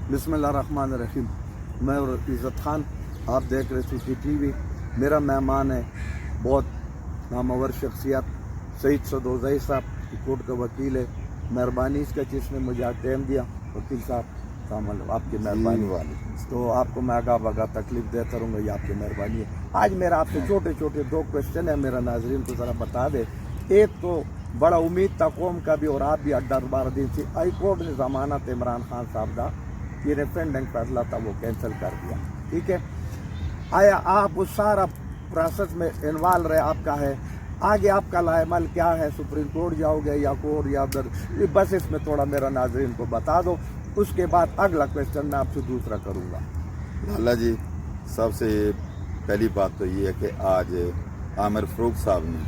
बिस्मिल्लाहिर्रहमानिर्रहीम। मैं और इज़्ज़त खान, आप देख रहे सूफी टीवी। मेरा मेहमान है बहुत नामवर शख्सियत सईद सदोज़ई साहब, कोर्ट का वकील है। मेहरबानी इसका जिसने मुझे आज टाइम दिया। वकील साहब कामल आपकी मेहरबानी वाली, तो आपको मैं आगा बगा तकलीफ देता रहूँगा, ये आपकी मेहरबानी है। आज मेरा आपसे छोटे छोटे दो क्वेश्चन है, मेरा नाजरीन को ज़रा बता दे। एक तो बड़ा उम्मीद था कौम का भी और आप भी 12 दिन से हाई कोर्ट ने जमानत इमरान खान साहब का ये रेफरेंडम फैसला था वो कैंसिल कर दिया, ठीक है। आया आप उस सारा प्रोसेस में इन्वॉल्व रहे, आपका है आगे आपका लाएमल क्या है, सुप्रीम कोर्ट जाओगे या कोर्ट या उधर, बस इसमें थोड़ा मेरा नाजरीन को बता दो। उसके बाद अगला क्वेश्चन मैं आपसे दूसरा करूँगा। लाला जी, सबसे पहली बात तो ये है कि आज आमिर फरूक साहब ने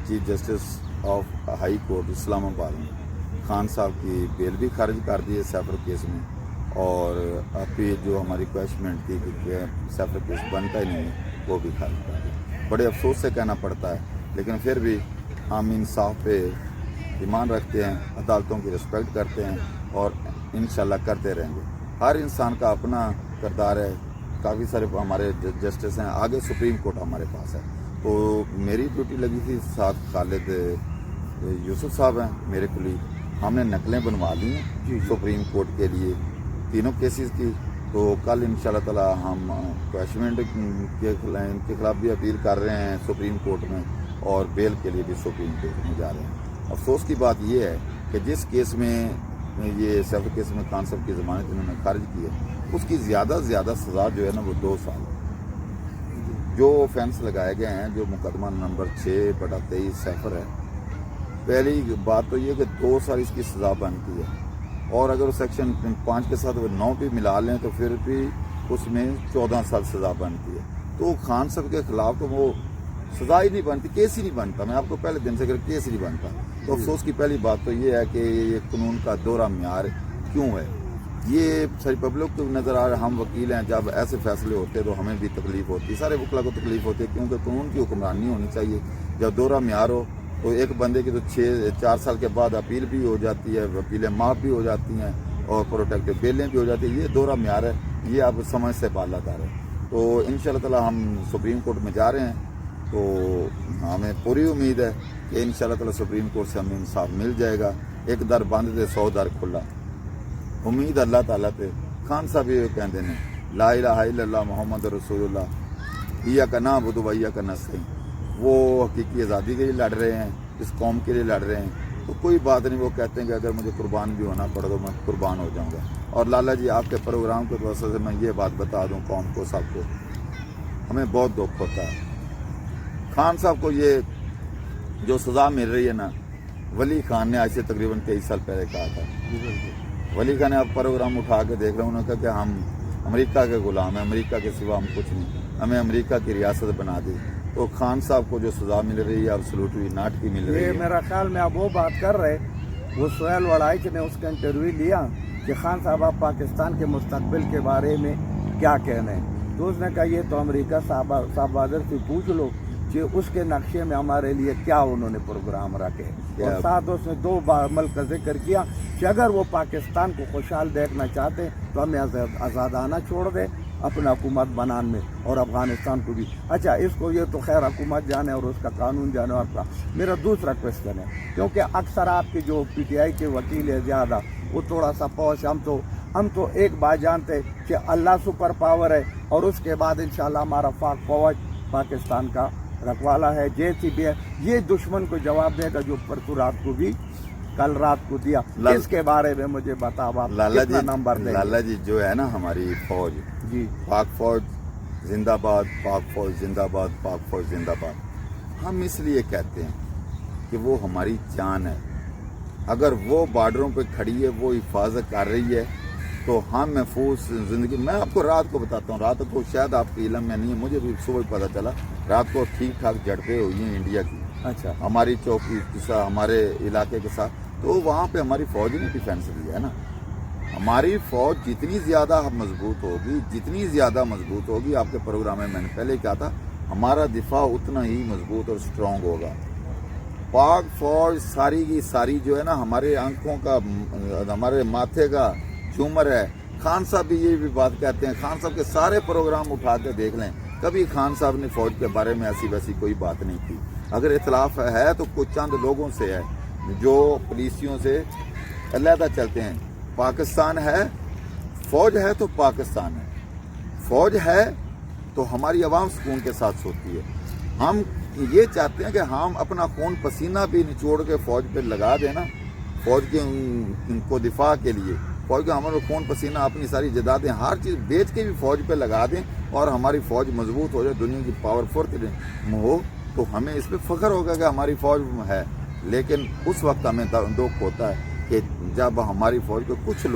chief justice of high court Islamabad में खान साहब की बेल भी खारिज कर दी है सैफर केस में, और अभी जो हमारी रिक्वेस्टमेंट थी कि सैफर केस बनता ही नहीं है वो भी खारिज कर दी। बड़े अफसोस से कहना पड़ता है, लेकिन फिर भी हम इंसाफ पे ईमान रखते हैं, अदालतों की रिस्पेक्ट करते हैं और इंशाल्लाह करते रहेंगे। हर इंसान का अपना किरदार है, काफ़ी सारे हमारे जस्टिस हैं, आगे सुप्रीम कोर्ट हमारे पास है। तो मेरी ड्यूटी लगी थी, साथ खालिद यूसुफ साहब हैं मेरे कुलीग, हमने नकलें बनवा ली हैं सुप्रीम कोर्ट के लिए तीनों केसेस की। तो कल इंशाल्लाह ताला हम क्वेश्चनमेंट के खिलाफ भी अपील कर रहे हैं सुप्रीम कोर्ट में, और बेल के लिए भी सुप्रीम कोर्ट में जा रहे हैं। अफसोस की बात यह है कि जिस केस में ये सैफर केस में खान साहब की जमानत इन्होंने खारिज की है, उसकी ज़्यादा से ज़्यादा सज़ा जो है ना वो 2 साल। जो ऑफेंस लगाए गए हैं, जो मुकदमा नंबर 6/23 सैफर है, पहली बात तो ये कि 2 साल इसकी सज़ा बनती है, और अगर सेक्शन 5 के साथ वो 9 भी मिला लें तो फिर भी उसमें 14 साल सज़ा बनती है। तो खान साहब के खिलाफ तो वो सज़ा ही नहीं बनती, केस ही नहीं बनता। मैं आपको पहले दिन से अगर केस ही नहीं बनता, तो अफसोस की पहली बात तो ये है कि ये कानून का दोहरा म्यार क्यों है, ये सारी पब्लिक को नज़र आ रहा है। हम वकील हैं, जब ऐसे फैसले होते हैं तो हमें भी तकलीफ होती है, सारे वकला को तकलीफ होती है, क्योंकि कानून की हुक्मरानी होनी चाहिए। जब दोहरा म्यार हो तो एक बंदे की तो 4 साल के बाद अपील भी हो जाती है, अपीलें माफ़ भी हो जाती हैं, और प्रोटेक्टिव बेलें भी हो जाती है। ये दोहरा म्यार है, ये आप समझ से बालादार है। तो इंशाल्लाह ताला हम सुप्रीम कोर्ट में जा रहे हैं, तो हमें पूरी उम्मीद है कि इंशाल्लाह ताला सुप्रीम कोर्ट से हमें इंसाफ मिल जाएगा। एक दर बंद दे 100 दर खुला, उम्मीद अल्लाह ताला पे। खान साहब ये कहते हैं ला इलाहा इल्लल्लाह मुहम्मद रसूलुल्लाह इय्या का नअबुदु व इय्या का नस्तईन, वो हकीकी आज़ादी के लिए लड़ रहे हैं, इस कौम के लिए लड़ रहे हैं। तो कोई बात नहीं, वो कहते हैं कि अगर मुझे कुर्बान भी होना पड़े तो मैं कुर्बान हो जाऊंगा। और लाला जी, आपके प्रोग्राम की वजह से मैं ये बात बता दूं कौम को, सबको, हमें बहुत दुख होता है। खान साहब को ये जो सज़ा मिल रही है ना, वली खान ने आज से तकरीबन 23 साल पहले कहा था। वली खान ने आप प्रोग्राम उठा के देख रहे हैं, उन्होंने कहा कि हम अमेरिका के गुलाम हैं, अमेरिका के सिवा हम कुछ नहीं, हमें अमेरिका की रियासत बना दी। तो खान साहब को जो सज़ा मिल रही है एब्सोल्युटली नाट की मिल रही है। मेरा ख्याल में आप वो बात कर रहे, वो सोहेल वड़ाइच ने उसका इंटरव्यू लिया कि खान साहब आप पाकिस्तान के मुस्तकबिल के बारे में क्या कहना है, तो उसने कहा ये तो अमेरिका साहबादर से पूछ लो कि उसके नक्शे में हमारे लिए क्या उन्होंने प्रोग्राम रखे। और साथ उसने 2 अमल का जिक्र किया कि अगर वो पाकिस्तान को खुशहाल देखना चाहते तो हमें आज़ादाना छोड़ दे अपना हुकूमत बनाने में, और अफगानिस्तान को भी। अच्छा, इसको ये तो खैर हुकूमत जाने और उसका कानून जाने। और मेरा दूसरा क्वेश्चन है, क्योंकि अक्सर आपके जो PTI के वकील है ज़्यादा, वो थोड़ा सा पहुँच, हम तो एक बात जानते कि अल्लाह सुपर पावर है, और उसके बाद इंशाल्लाह हमारा फौज पाकिस्तान का रखवाला है, JCB है। ये दुश्मन को जवाब देगा जो परसों रात को भी, कल रात को दिया। इसके बारे में मुझे बताओ आप, कितना नंबर देंगे? लाला जी, जो है ना हमारी फौज जी, पाक फौज जिंदाबाद, पाक फौज जिंदाबाद, पाक फौज जिंदाबाद, हम इसलिए कहते हैं कि वो हमारी जान है। अगर वो बॉर्डरों पे खड़ी है, वो हिफाजत कर रही है, तो हम महफूज ज़िंदगी। मैं आपको रात को बताता हूँ, रात को शायद आपके इलम में नहीं है, मुझे भी सुबह पता चला, रात को ठीक ठाक झड़पें हुई हैं इंडिया की। अच्छा, हमारी चौकी के साथ, हमारे इलाके के साथ, तो वहाँ पे हमारी फौज ने डिफेंस दिया है ना। हमारी फौज जितनी ज़्यादा मजबूत होगी, जितनी ज़्यादा मजबूत होगी, आपके प्रोग्राम में मैंने पहले कहा था, हमारा दिफा उतना ही मजबूत और स्ट्रॉन्ग होगा। पाक फौज सारी की सारी जो है ना, हमारे आंखों का, हमारे माथे का झूमर है, خان صاحب بھی یہ بھی بات کہتے ہیں. خان صاحب کے سارے پروگرام اٹھا کے دیکھ لیں, کبھی خان صاحب نے فوج کے بارے میں ایسی ویسی کوئی بات نہیں کی. اگر اختلاف ہے تو کچھ چند لوگوں سے ہے جو پولیسیوں سے علیحدہ چلتے ہیں. پاکستان ہے, فوج ہے تو پاکستان ہے. فوج ہے تو ہماری عوام سکون کے ساتھ سوتی ہے. ہم یہ چاہتے ہیں کہ ہم اپنا خون پسینہ بھی نچوڑ کے فوج پہ لگا دیں نا, فوج کے ان کو دفاع کے لیے. فوج کا ہمارا خون پسینہ, اپنی ساری جائیدادیں, ہر چیز بیچ کے بھی فوج پہ لگا دیں اور ہماری فوج مضبوط ہو جائے, دنیا کی پاورفل ہو, تو ہمیں اس پہ فخر ہوگا کہ ہماری فوج ہے. لیکن اس وقت ہمیں دکھ ہوتا ہے کہ جب ہماری فوج کے کچھ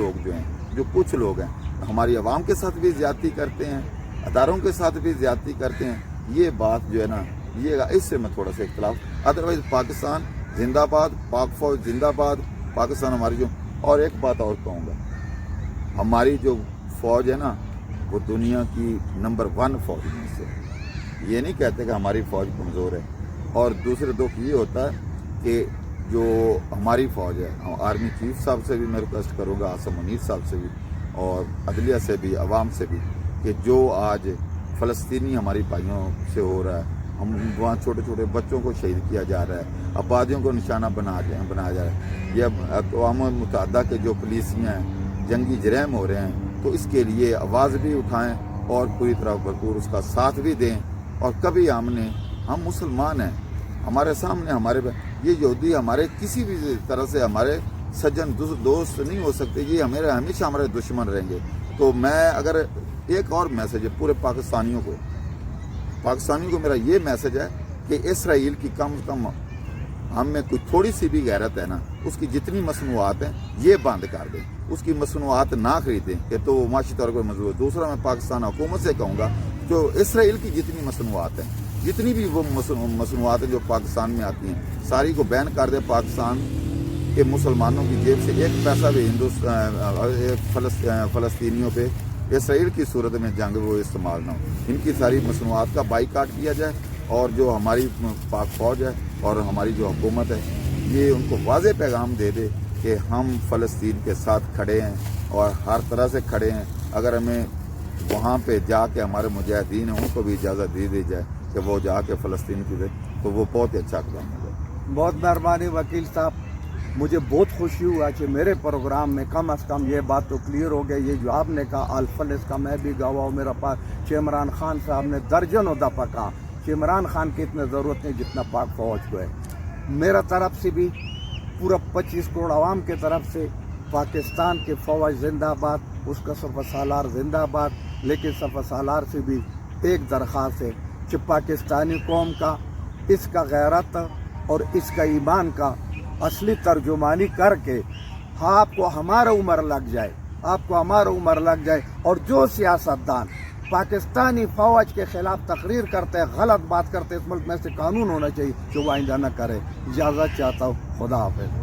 لوگ ہیں ہماری عوام کے ساتھ بھی زیادتی کرتے ہیں, اداروں کے ساتھ بھی زیادتی کرتے ہیں. یہ بات جو ہے نا, یہ اس سے میں تھوڑا سا اختلاف. ادروائز پاکستان زندہ باد, پاک فوج زندہ باد, پاکستان ہماری جو. اور ایک بات اور کہوں گا, ہماری جو فوج ہے نا وہ دنیا کی نمبر 1 فوج میں سے. یہ نہیں کہتے کہ ہماری فوج کمزور ہے. اور دوسرے دکھ یہ ہوتا ہے کہ جو ہماری فوج ہے, آرمی چیف صاحب سے بھی میں ریکویسٹ کروں گا, آصم منیر صاحب سے بھی, اور عدلیہ سے بھی, عوام سے بھی, کہ جو آج فلسطینی ہماری بھائیوں سے ہو رہا ہے, ہم وہاں چھوٹے چھوٹے بچوں کو شہید کیا جا رہا ہے, آبادیوں کو نشانہ بنایا جا رہا ہے, یہ اقوام متحدہ کے جو پولیسیاں ہیں جنگی جرائم ہو رہے ہیں, تو اس کے لیے آواز بھی اٹھائیں اور پوری طرح بھرپور اس کا ساتھ بھی دیں. اور کبھی ہم مسلمان ہیں, ہمارے سامنے ہمارے یہ یہودی ہمارے کسی بھی طرح سے ہمارے سجن دوست نہیں ہو سکتے, یہ ہمیشہ ہمارے دشمن رہیں گے. تو میں اگر ایک اور میسج ہے پورے پاکستانیوں کو میرا یہ میسج ہے کہ اسرائیل کی کم از کم ہم میں کوئی تھوڑی سی بھی غیرت ہے نا, اس کی جتنی مصنوعات ہیں یہ بند کر دیں, اس کی مصنوعات نہ خریدیں کہ تو معاشی طور پر مضبوط. دوسرا میں پاکستان حکومت سے کہوں گا, جو اسرائیل کی جتنی مصنوعات ہیں, جتنی بھی وہ مصنوعات ہیں جو پاکستان میں آتی ہیں, ساری کو بین کر دیں. پاکستان کے مسلمانوں کی جیب سے ایک پیسہ بھی فلسطینیوں پہ اسرائیل کی صورت میں جنگ وہ استعمال نہ ہو. ان کی ساری مصنوعات کا بائیکاٹ کیا جائے, اور جو ہماری پاک فوج ہے اور ہماری جو حکومت ہے یہ ان کو واضح پیغام دے دے کہ ہم فلسطین کے ساتھ کھڑے ہیں اور ہر طرح سے کھڑے ہیں. اگر ہمیں وہاں پہ جا کے ہمارے مجاہدین ہیں ان کو بھی اجازت دے دی جائے کہ وہ جا کے فلسطین کی دے, تو وہ بہت اچھا اقدام ہوگا. بہت مہربانی وکیل صاحب, مجھے بہت خوشی ہوا کہ میرے پروگرام میں کم از کم یہ بات تو کلیئر ہو گئی. یہ جو آپ نے کہا الفلس کا میں بھی گواہ ہوں, میرا پاس عمران خان صاحب نے درجنوں دفعہ کہا کہ عمران خان کی اتنے ضرورت نہیں جتنا پاک فوج کو ہے. میرا طرف سے بھی پورا 25 کروڑ عوام کے طرف سے پاکستان کے فوج زندہ باد, اس کا سپہ سالار زندہ باد. لیکن سپہ سالار سے بھی ایک درخواست ہے کہ پاکستانی قوم کا اس کا غیرت اور اس کا ایمان کا اصلی ترجمانی کر کے آپ کو ہمارا عمر لگ جائے, اور جو سیاستدان پاکستانی فوج کے خلاف تقریر کرتے ہیں, غلط بات کرتے ہیں, اس ملک میں سے قانون ہونا چاہیے جو وہ آئندہ نہ کرے. اجازت چاہتا ہوں, خدا حافظ.